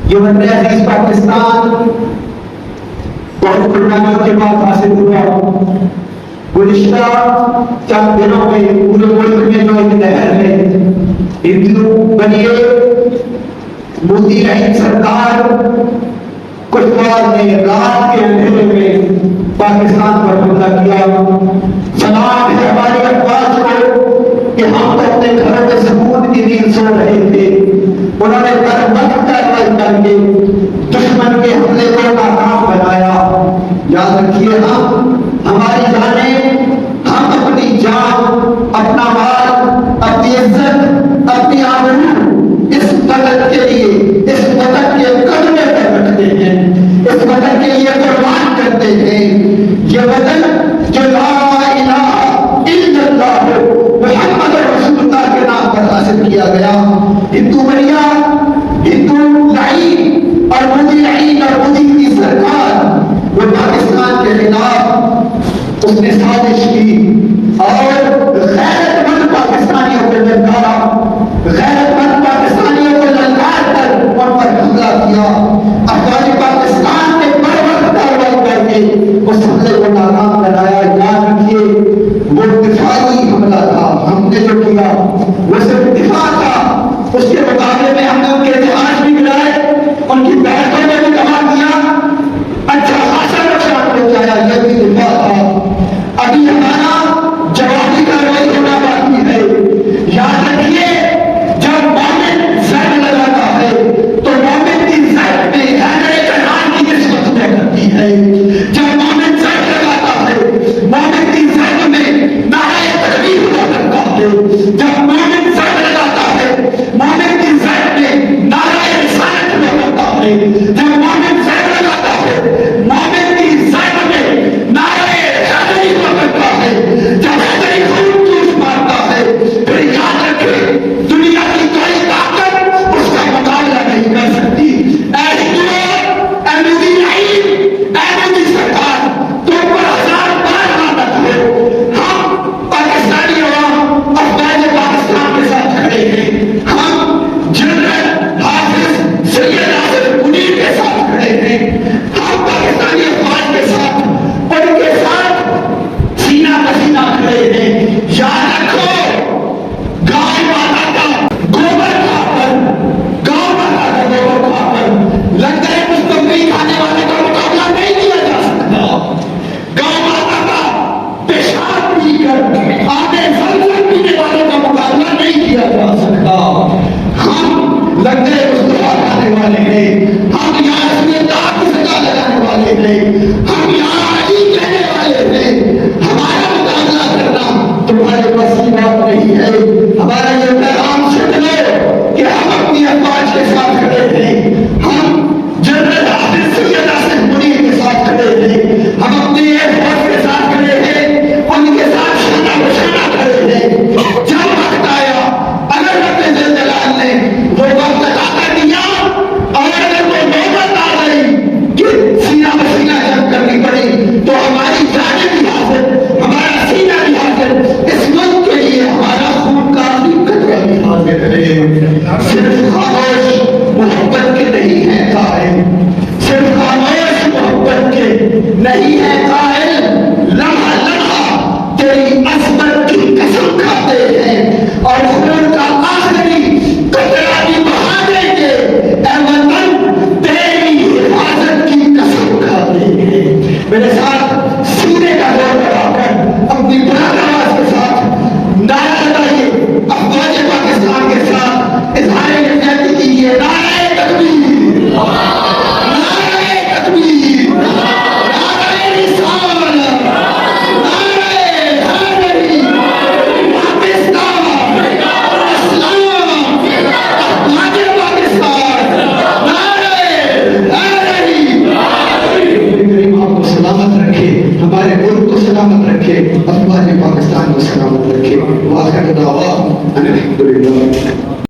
یہ وطن عزیز پاکستان بہت قربانیوں کے بعد حاصل ہوا. گزشتہ چند دنوں میں پورے ملک میں جو ایک لہر ہے ہندو بنیے مودی رحیم سرکار کشتواڑ نے رات کے اندھیرے میں پاکستان پر حملہ کیا. سلام ہے ہمارے افواج کو کہ ہم تو اپنے گھروں میں سکون کی نیند سو رہے تھے. انہوں نے در وقت کارروائی کر کے دشمن کے حملے کو ناکام بنایا. یاد رکھیے ہماری جانیں، ہم اپنی جان، اپنا مال، اپنی عزت، اپنی آبرو اس وطن کے لیے، اس وطن کے قدمے پر رکھتے ہیں، اس وطن کے لیے قربان کرتے ہیں. یہ وطن جو لا الہ الا اللہ محمد رسول اللہ کے نام پر حاصل کیا گیا. ہندو بنیا، ہندو لعین اور مودی لعین اور مودی کی سرکار وہ پاکستان کے خلاف اس نے سازش کی اور غیرت مند پاکستانیوں کو للکارا، غیرت مند پاکستانیوں کو للکار کر ان پر حملہ کیا. افواج پاکستان نے بر وقت کارروائی کر کے اس حملے کو ناکام بنایا. یاد رکھیے وہ دفاعی حملہ تھا. ہم نے جو کیا وہ صرف دفاع تھا. اس کے مقابلے میں ہم نے ان کے اتحاد بھی ملائے، ان کی بیٹھوں میں بھی کما دیا، اچھا خاصا نقصان پہنچایا. یہ بھی دفاع تھا. ابھی ہمارا جوابی کارروائی ہونا باقی ہے. یاد رکھیے جب مومن زد لگاتا ہے تو مومن کی زد میں حیدر کران کی نسبت طے کرتی ہے. جب مومن زد لگاتا ہے مومن کی زد میں نعرہ تکبیر ہوا کرتا ہے. جب مومن زد لگاتا ہے مومن کی زد میں نعرہ رسالت ہوا کرتا ہے. جب مومن زد لگاتا ہے مومن کی زد میں نعرہ حیدری ہوا کرتا ہے. جب حیدری خون جوش مارتا ہے پھر یاد رکھے دنیا کی کوئی طاقت اس کا مقابلہ نہیں کر سکتی. اے ہندوؤں، اے مودی رحیم، اے مودی سرکار، تم پر ہزار بار لعنت ہے. ہم پاکستانی عوام افواج پاکستان کے ساتھ کھڑے ہیں. ہم جنرل حافظ سید آصف منیر کے ساتھ کھڑے ہیں. ہم پاکستانی افواج کے ساتھ ان کے ساتھ سینہ پسینہ کھڑے ہیں. یاد رکھو گائے ماتا کا گوبر کھا کر، گاؤں ماتا کا گوبر کھا کر لنگر مستقبی کھانے والے کا مقابلہ نہیں کیا جا سکتا. گاؤں ماتا کا پیشاب پی کر آنے زمزم پینے والوں کا مقابلہ نہیں کیا جا سکتا. ہم لنگر مصطفیٰ کھانے والے ہیں. ہم یہاں اپنے داغ کی سزا لگانے والے ہیں. ہم یہاں علی کہنے والے ہیں. ہمارا مقابلہ کرنا تمہارے پاس کی بات نہیں ہے. ہمارا یہ پیغام سن لو کہ ہم اپنی افواج کے ساتھ کھڑے ہیں. ہم جنرل حافظ سید آصف منیر کے ساتھ کھڑے ہیں. ہم اپنی ایئر فورس کے ساتھ کھڑے ہیں. ان کے ساتھ شانہ بشانہ کھڑے ہیں. جب وقت آیا، اگر رب ذوالجلال نے وہ وقت عطا دیا اور اگر وہ نوبت آ گئی کہ سینہ بسینہ جنگ کرنی پڑی تو ہماری جانیں بھی حاضر، ہمارا سینہ بھی حاضر، اس ملک کے لیے ہمارا خون کا آخری قطرہ بھی حاضر ہے. صرف خاموش محبت کے نہیں ہے قائل، صرف خاموش محبت کے نہیں ہے قائل. لمحہ لمحہ تیری عظمت کی قسم کھاتے ہیں اور خون کا آخری قطرہ بھی بہا دیں گے. اے وطن تیری حفاظت کی قسم کھاتے ہیں. میرے ساتھ سینے کا زور لگا کر اپنی بلند آواز کے ساتھ نعرہ لگائیے. افواج پاکستان کے ساتھ اظہار یکجہتی کیجیے. نعرہ تکبیر، نعرہ تکبیر، نعرہ رسالت، نعرہ حیدری، پاکستان، اسلام، افواج پاکستان، نعرہ حیدری. کریم آپ کو سلامت رکھے، ہمارے ملک کو سلامت رکھے، افواج پاکستان کو سلامت رکھے. واخر دعوانا ان الحمد للہ.